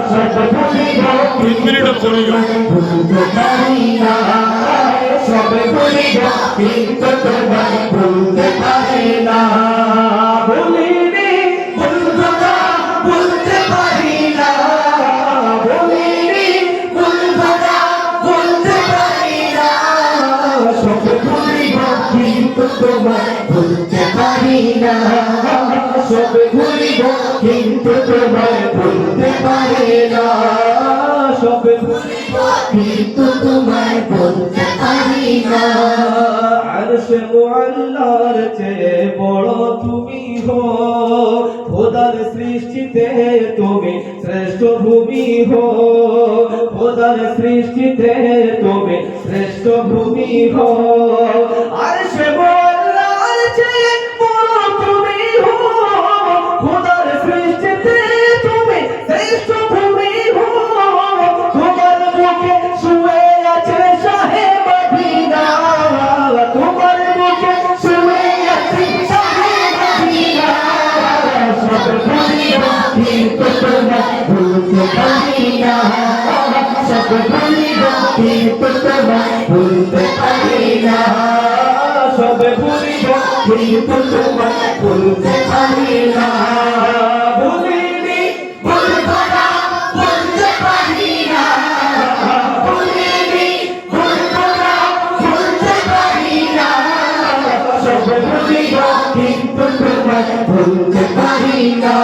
সব ভুলিব 3 মিনিট করিও ভুলতে পারি না সব ভুলিব কিন্তু তোমায় ভুলতে পারি না ভুলিনি ভুলবো ভুলতে পারি না ভুলিনি ভুলবো ভুলতে পারি না সব ভুলিব কিন্তু তোমায় ভুলতে পারি না সব ভুলিব কিন্তু তোমায় ভুলতে পারি না সব ভুলিব কিন্তু তোমায় ভুলতে পারি না আরশে মুআল্লার চেয়ে বড় তুমি হো খোদার সৃষ্টিতে তুমি শ্রেষ্ঠ ভূমি হো খোদার সৃষ্টিতে তুমি শ্রেষ্ঠ ভূমি হো আরশে মুআল্লার চেয়ে বড় তুমি হো খোদার সৃষ্টিতে তুমি শ্রেষ্ঠ ভূমি হো তোমার মুখে শুয়ে আছে শাহে মদিনা তোমার মুখে শুয়ে আছে শাহে মদিনা সব ভুলিব কিন্তু তোমায় ভুলতে পারি না সব ভুলিব কিন্তু তোমায় ভুলতে পারি না সব ভুলিব কিন্তু তোমায় ভুলতে পারি না ভুলিনি ভুলবো না ভুলতে পারি না ভুলিনি ভুলবো না ভুলতে পারি না সব ভুলিব কিন্তু তোমায় ভুলতে পারি না